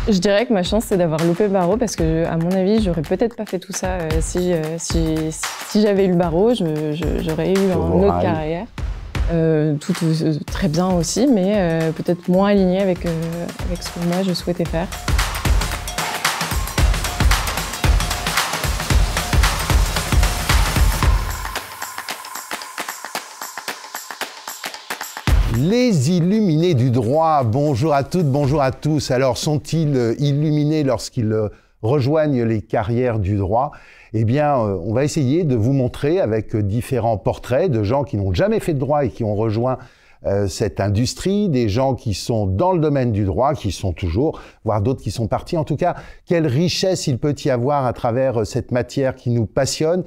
Je dirais que ma chance, c'est d'avoir loupé le barreau parce que, à mon avis, j'aurais peut-être pas fait tout ça si j'avais eu le barreau. J'aurais eu une autre carrière. Tout très bien aussi, mais peut-être moins alignée avec ce que moi je souhaitais faire. Les illuminés du droit, bonjour à toutes, bonjour à tous. Alors, sont-ils illuminés lorsqu'ils rejoignent les carrières du droit? Eh bien, on va essayer de vous montrer avec différents portraits de gens qui n'ont jamais fait de droit et qui ont rejoint cette industrie, des gens qui sont dans le domaine du droit, qui sont toujours, voire d'autres qui sont partis. En tout cas, quelle richesse il peut y avoir à travers cette matière qui nous passionne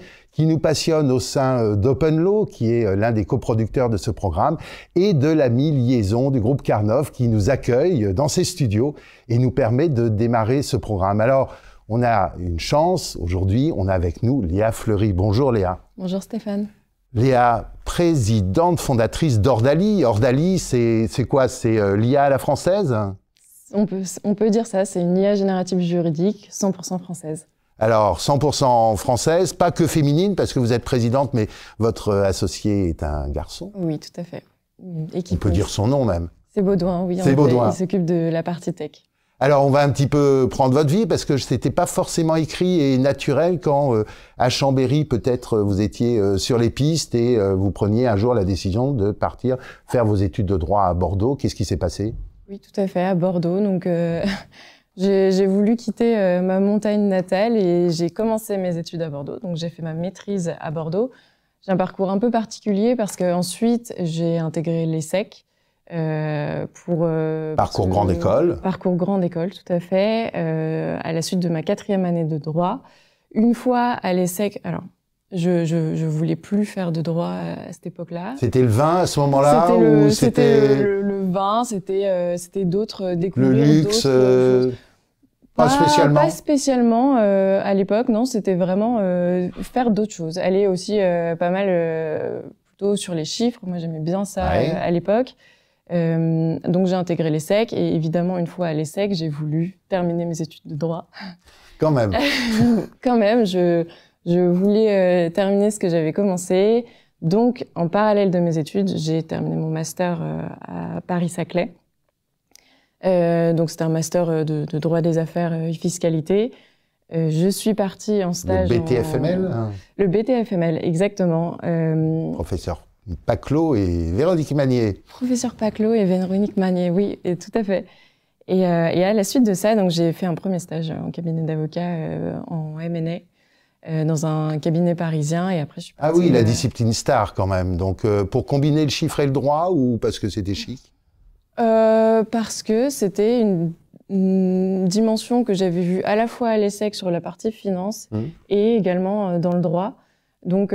au sein d'Open Law, qui est l'un des coproducteurs de ce programme, et de l'ami Liaison du groupe Carnov, qui nous accueille dans ses studios et nous permet de démarrer ce programme. Alors, on a une chance, aujourd'hui, on a avec nous Léa Fleury. Bonjour Léa. Bonjour Stéphane. Léa, présidente fondatrice d'Ordali. Ordali, c'est quoi? C'est l'IA à la française? On peut dire ça, c'est une IA générative juridique 100% française. Alors, 100% française, pas que féminine, parce que vous êtes présidente, mais votre associé est un garçon. Oui, tout à fait. On peut dire son nom même. C'est Baudouin, oui. C'est Baudouin. Il s'occupe de la partie tech. Alors, on va un petit peu prendre votre vie, parce que c'était pas forcément écrit et naturel quand, à Chambéry, peut-être, vous étiez sur les pistes et vous preniez un jour la décision de partir faire vos études de droit à Bordeaux. Qu'est-ce qui s'est passé? Oui, tout à fait, à Bordeaux. Donc, j'ai voulu quitter ma montagne natale et j'ai commencé mes études à Bordeaux. Donc, j'ai fait ma maîtrise à Bordeaux. J'ai un parcours un peu particulier parce qu'ensuite, j'ai intégré l'ESSEC. Parcours grande école. Parcours grande école, tout à fait. À la suite de ma 4e année de droit. Une fois à l'ESSEC, alors, je voulais plus faire de droit à cette époque-là. C'était le vin à ce moment-là? C'était le vin, c'était d'autres découvertes. Le luxe pas spécialement? Pas spécialement à l'époque, non. C'était vraiment faire d'autres choses. Aller aussi pas mal plutôt sur les chiffres. Moi, j'aimais bien ça à l'époque. Donc j'ai intégré l'ESSEC et évidemment une fois à l'ESSEC, j'ai voulu terminer mes études de droit. Quand même. Quand même, je voulais terminer ce que j'avais commencé. Donc en parallèle de mes études, j'ai terminé mon master à Paris-Saclay. Donc c'était un master de droit des affaires et fiscalité. Je suis partie en stage. Le BTFML Le BTFML, exactement. Professeur Paclot et Véronique Magnier. Professeur Paclot et Véronique Magnier, oui, et tout à fait. Et à la suite de ça, donc j'ai fait un premier stage en cabinet d'avocat en M&A dans un cabinet parisien et après je suis partie. Ah oui, la discipline star quand même. Donc pour combiner le chiffre et le droit ou parce que c'était chic? Parce que c'était une dimension que j'avais vue à la fois à l'ESSEC sur la partie finance et également dans le droit. Donc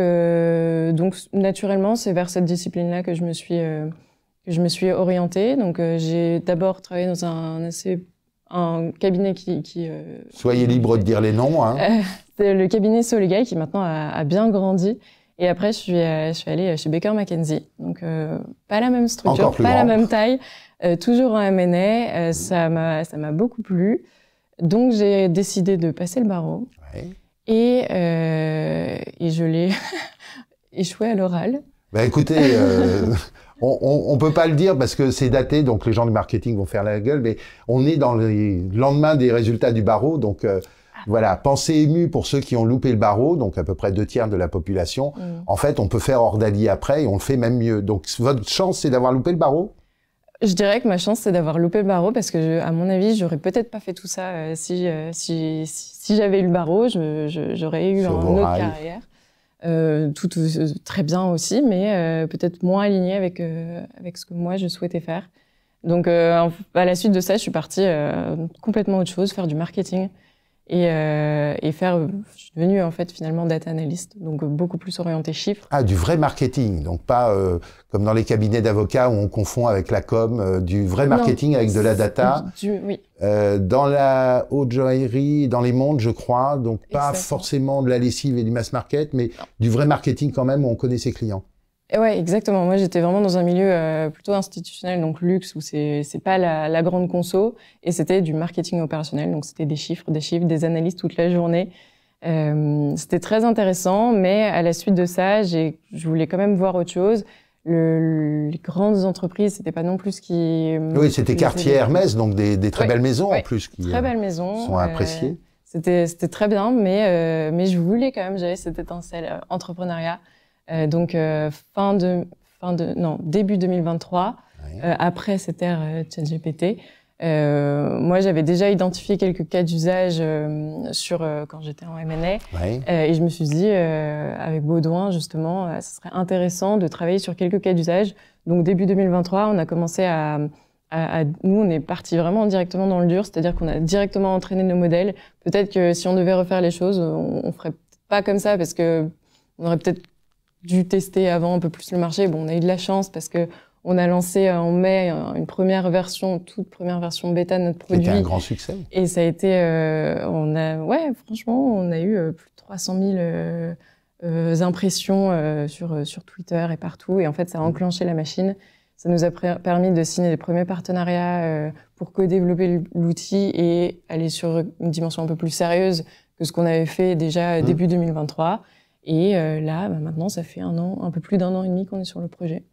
naturellement, c'est vers cette discipline-là que je me suis orientée. Donc j'ai d'abord travaillé dans un cabinet qui Soyez libre de dire les noms. Hein. C'est le cabinet Solegal qui maintenant a bien grandi. Et après, je suis allée chez Baker McKenzie. Donc pas la même structure, pas la même taille, toujours en M&A. Ça m'a beaucoup plu. Donc j'ai décidé de passer le barreau. Ouais. Et je l'ai échoué à l'oral. Bah écoutez, on peut pas le dire parce que c'est daté, donc les gens du marketing vont faire la gueule, mais on est dans le lendemain des résultats du barreau, donc voilà, pensée émue pour ceux qui ont loupé le barreau, donc à peu près 2/3 de la population. En fait, on peut faire Ordali après et on le fait même mieux. Donc votre chance, c'est d'avoir loupé le barreau? Je dirais que ma chance, c'est d'avoir loupé le barreau parce que, à mon avis, j'aurais peut-être pas fait tout ça si j'avais eu le barreau. J'aurais eu une autre carrière. Tout très bien aussi, mais peut-être moins alignée avec ce que moi, je souhaitais faire. Donc, à la suite de ça, je suis partie complètement autre chose, faire du marketing. Et je suis devenue en fait finalement data analyst, donc beaucoup plus orientée chiffres. Ah, du vrai marketing, donc pas comme dans les cabinets d'avocats où on confond avec la com, du vrai marketing avec de la data. Oui. Dans la haute joaillerie, dans les montres, je crois, donc pas forcément de la lessive et du mass market, mais du vrai marketing quand même où on connaît ses clients. Ouais, exactement. Moi, j'étais vraiment dans un milieu plutôt institutionnel, donc luxe, où c'est pas la grande conso, et c'était du marketing opérationnel, donc c'était des chiffres, des analyses toute la journée. C'était très intéressant, mais à la suite de ça, je voulais quand même voir autre chose. Les grandes entreprises, c'était pas non plus ce qui... Oui, c'était quartier Hermès, donc des très belles maisons en plus qui très belles maisons, sont appréciées. C'était très bien, mais je voulais quand même, j'avais cette étincelle entrepreneuriat. Donc début 2023, oui. Après cette ère ChatGPT, moi j'avais déjà identifié quelques cas d'usage quand j'étais en M&A, oui. Et je me suis dit avec Baudouin justement, ce serait intéressant de travailler sur quelques cas d'usage. Donc début 2023, on a commencé nous, on est parti vraiment directement dans le dur, c'est-à-dire qu'on a directement entraîné nos modèles. Peut-être que si on devait refaire les choses, on ferait pas comme ça parce que on aurait peut-être dû tester avant un peu plus le marché. Bon, on a eu de la chance parce que on a lancé en mai une toute première version bêta de notre produit. C'était un grand succès. Et ça a été, franchement, on a eu plus de 300 000 impressions sur Twitter et partout. Et en fait, ça a enclenché la machine. Ça nous a permis de signer les premiers partenariats pour co-développer l'outil et aller sur une dimension un peu plus sérieuse que ce qu'on avait fait déjà début 2023. Et là, maintenant, ça fait un peu plus d'1 an et demi qu'on est sur le projet.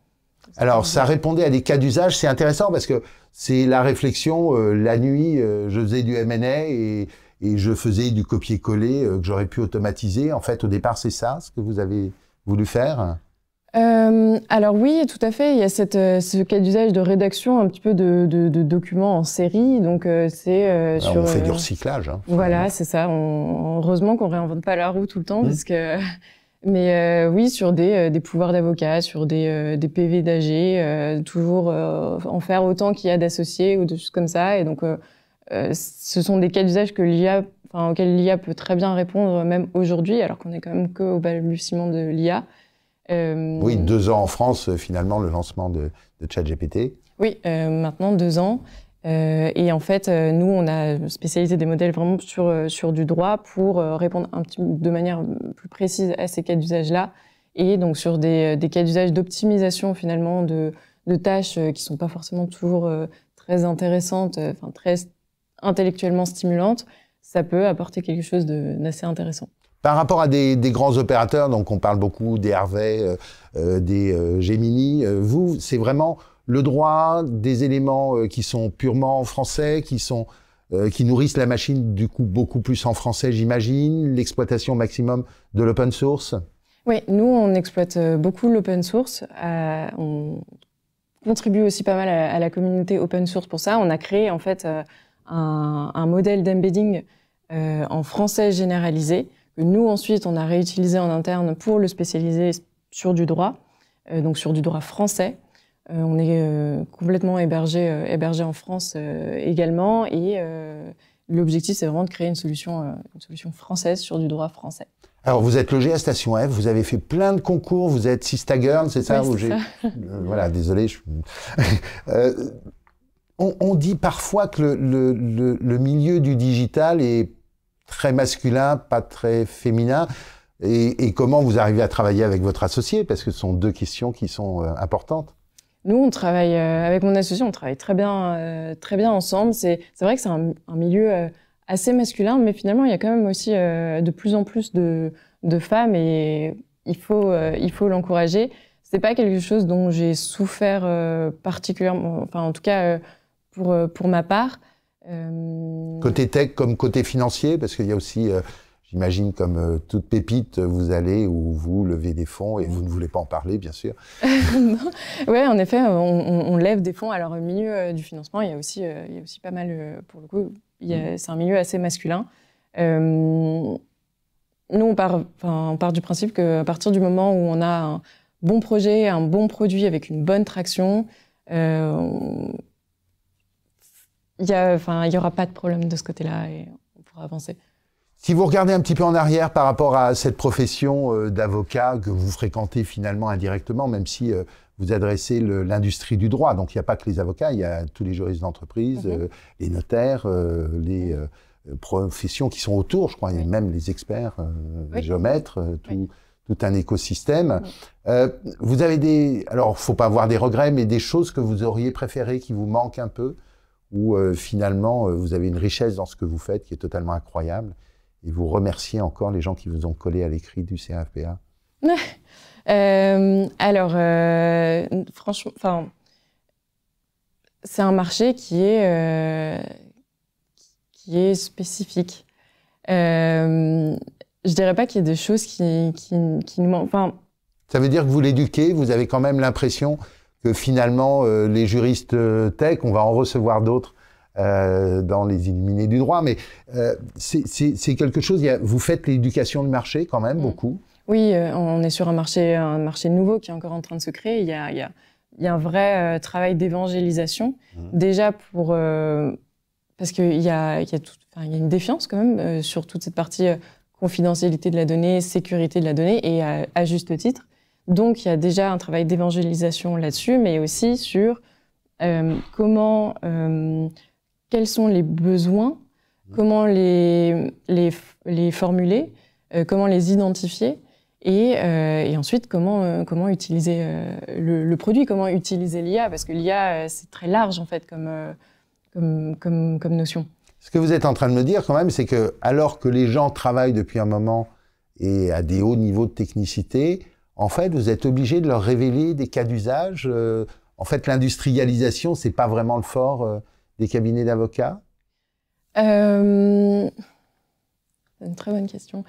Alors, ça répondait à des cas d'usage. C'est intéressant parce que c'est la réflexion. La nuit, je faisais du M&A et je faisais du copier-coller que j'aurais pu automatiser. En fait, au départ, c'est ça ce que vous avez voulu faire? Alors oui, tout à fait. Il y a ce cas d'usage de rédaction un petit peu de documents en série. Donc c'est sur. On fait du recyclage. Hein, voilà, c'est ça. Heureusement qu'on réinvente pas la roue tout le temps, parce que. Mais oui, sur des pouvoirs d'avocat, sur des PV d'AG, toujours en faire autant qu'il y a d'associés ou de choses comme ça. Et donc, ce sont des cas d'usage auxquels l'IA peut très bien répondre, même aujourd'hui, alors qu'on est quand même qu'au balbutiement de l'IA. Oui, 2 ans en France, finalement, le lancement de ChatGPT. Oui, maintenant 2 ans. Et en fait, nous, on a spécialisé des modèles vraiment sur du droit pour répondre de manière plus précise à ces cas d'usage-là. Et donc sur des cas d'usage d'optimisation finalement de tâches qui sont pas forcément toujours très intéressantes, très intellectuellement stimulantes, ça peut apporter quelque chose d'assez intéressant. Par rapport à des grands opérateurs, donc on parle beaucoup des Harvey, des Gemini, vous, c'est vraiment le droit, des éléments qui sont purement français, qui nourrissent la machine du coup beaucoup plus en français, j'imagine, l'exploitation maximum de l'open source? Oui, nous on exploite beaucoup l'open source. On contribue aussi pas mal à la communauté open source pour ça. On a créé en fait un modèle d'embedding en français généralisé, que nous ensuite on a réutilisé en interne pour le spécialiser sur du droit, donc sur du droit français. On est complètement hébergé en France également, et l'objectif c'est vraiment de créer une solution française sur du droit français. Alors vous êtes logé à Station F, vous avez fait plein de concours, vous êtes Sista Girl, c'est ça? Oui, c'est ça. Voilà, désolé. On dit parfois que le milieu du digital est très masculin, pas très féminin. Et comment vous arrivez à travailler avec votre associé? Parce que ce sont 2 questions qui sont importantes. Nous, on travaille avec mon associé, on travaille très bien ensemble. C'est vrai que c'est un milieu assez masculin, mais finalement, il y a quand même aussi de plus en plus de femmes, et il faut l'encourager. C'est pas quelque chose dont j'ai souffert particulièrement, enfin en tout cas pour ma part. Côté tech comme côté financier, parce qu'il y a aussi, j'imagine, comme toute pépite, vous allez ou vous levez des fonds et vous ne voulez pas en parler, bien sûr. Oui, en effet, on lève des fonds. Alors, au milieu du financement, il y a aussi pas mal, pour le coup, c'est un milieu assez masculin. Nous, on part du principe qu'à partir du moment où on a un bon projet, un bon produit avec une bonne traction, il y aura pas de problème de ce côté-là et on pourra avancer. Si vous regardez un petit peu en arrière par rapport à cette profession d'avocat que vous fréquentez finalement indirectement, même si vous adressez l'industrie du droit, donc il n'y a pas que les avocats, il y a tous les juristes d'entreprise, les notaires, les professions qui sont autour, je crois, il y a même les experts, les géomètres, tout un écosystème. Vous avez alors faut pas avoir des regrets, mais des choses que vous auriez préférées, qui vous manquent un peu, ou finalement vous avez une richesse dans ce que vous faites qui est totalement incroyable, et vous remerciez encore les gens qui vous ont collé à l'écrit du CAFPA. Alors, franchement, enfin, c'est un marché qui est spécifique. Je dirais pas qu'il y ait des choses qui nous manquent. Enfin, ça veut dire que vous l'éduquez, vous avez quand même l'impression que finalement, les juristes tech, on va en recevoir d'autres dans les Illuminés du droit, mais c'est quelque chose, vous faites l'éducation du marché quand même, beaucoup. Oui, on est sur un marché nouveau qui est encore en train de se créer. Il y a un vrai travail d'évangélisation, déjà parce qu'il y a une défiance quand même sur toute cette partie confidentialité de la donnée, sécurité de la donnée, et à juste titre. Donc, il y a déjà un travail d'évangélisation là-dessus, mais aussi sur quels sont les besoins, comment les formuler, comment les identifier, et ensuite comment utiliser le produit, comment utiliser l'IA, parce que l'IA, c'est très large en fait comme notion. Ce que vous êtes en train de me dire quand même, c'est que alors que les gens travaillent depuis un moment et à des hauts niveaux de technicité, en fait, vous êtes obligé de leur révéler des cas d'usage. En fait, l'industrialisation, c'est pas vraiment le fort des cabinets d'avocats. C'est une très bonne question.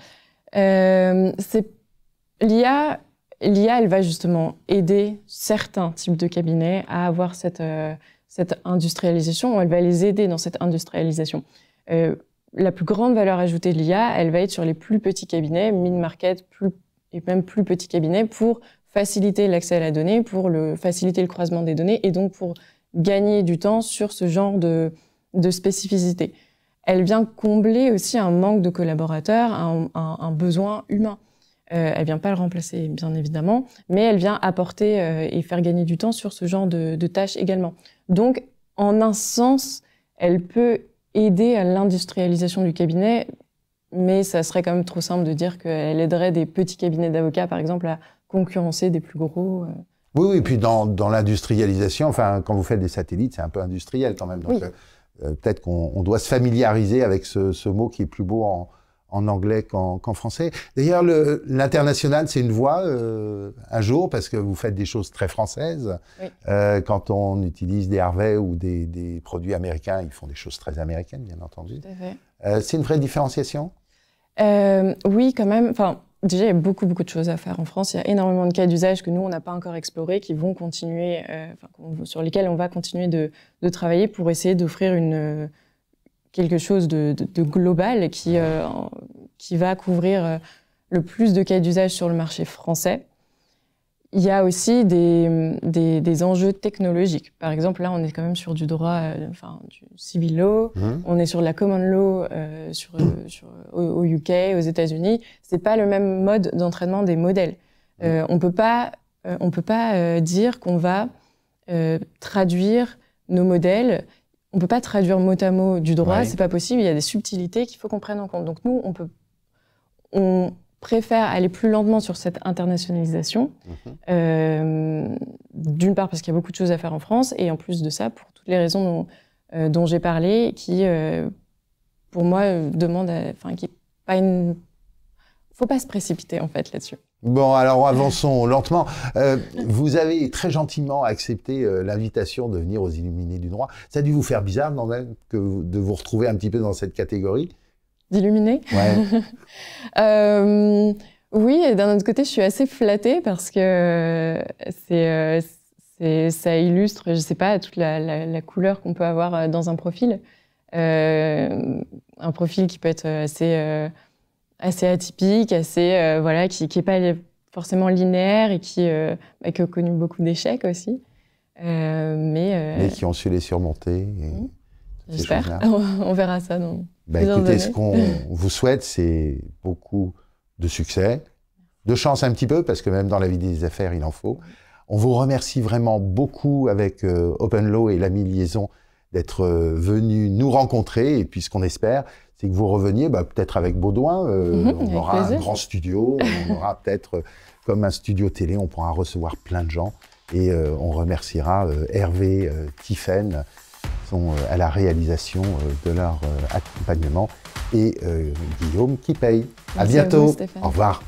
L'IA, elle va justement aider certains types de cabinets à avoir cette industrialisation, elle va les aider dans cette industrialisation. La plus grande valeur ajoutée de l'IA, elle va être sur les plus petits cabinets, mid-market, et même plus petits cabinets, pour faciliter l'accès à la donnée, pour faciliter le croisement des données, et donc pour gagner du temps sur ce genre de spécificité. Elle vient combler aussi un manque de collaborateurs, un besoin humain. Elle vient pas le remplacer, bien évidemment, mais elle vient apporter et faire gagner du temps sur ce genre de tâches également. Donc, en un sens, elle peut aider à l'industrialisation du cabinet, mais ça serait quand même trop simple de dire qu'elle aiderait des petits cabinets d'avocats, par exemple, à concurrencer des plus gros. Oui, et puis dans l'industrialisation, enfin, quand vous faites des satellites, c'est un peu industriel quand même. Donc, oui. Peut-être qu'on doit se familiariser avec ce mot qui est plus beau en anglais qu'en français. D'ailleurs, l'international, c'est une voie un jour, parce que vous faites des choses très françaises. Oui. Quand on utilise des Harvey ou des produits américains, ils font des choses très américaines, bien entendu. Tout à fait. C'est une vraie différenciation ? Oui, quand même. Enfin, déjà, il y a beaucoup de choses à faire en France. Il y a énormément de cas d'usage que nous, on n'a pas encore explorés, qui vont continuer, sur lesquels on va continuer de travailler pour essayer d'offrir quelque chose de global qui va couvrir le plus de cas d'usage sur le marché français. Il y a aussi des enjeux technologiques. Par exemple, là, on est quand même sur du droit, du civil law, on est sur la common law au UK, aux États-Unis. C'est pas le même mode d'entraînement des modèles. On peut pas dire qu'on va traduire nos modèles. On peut pas traduire mot à mot du droit, c'est pas possible. Il y a des subtilités qu'il faut qu'on prenne en compte. Donc nous, on préfère aller plus lentement sur cette internationalisation. D'une part parce qu'il y a beaucoup de choses à faire en France, et en plus de ça, pour toutes les raisons dont j'ai parlé, qui, pour moi, demandent, faut pas se précipiter en fait là-dessus. Bon, alors avançons lentement. Vous avez très gentiment accepté l'invitation de venir aux Illuminés du droit. Ça a dû vous faire bizarre quand même de vous retrouver un petit peu dans cette catégorie? D'Illuminés? Ouais. Oui, et d'un autre côté, je suis assez flattée parce que ça illustre, je sais pas, toute la couleur qu'on peut avoir dans un profil. Un profil qui peut être assez atypique, qui est pas forcément linéaire et qui a connu beaucoup d'échecs aussi. Mais qui ont su les surmonter. J'espère. On verra ça dans plusieurs écoutez, années. ce qu'on vous souhaite, c'est beaucoup de succès, de chance un petit peu, parce que même dans la vie des affaires, il en faut. On vous remercie vraiment beaucoup avec Open Law et l'ami Liaison d'être venu nous rencontrer. Et puis ce qu'on espère, c'est que vous reveniez, peut-être avec Baudouin. On aura un grand studio, on aura peut-être, comme un studio télé, on pourra recevoir plein de gens. Et on remerciera Hervé, Tiphaine, qui sont à la réalisation de leur accompagnement, et Guillaume qui paye. Merci à bientôt. à vous, Stéphane. Au revoir.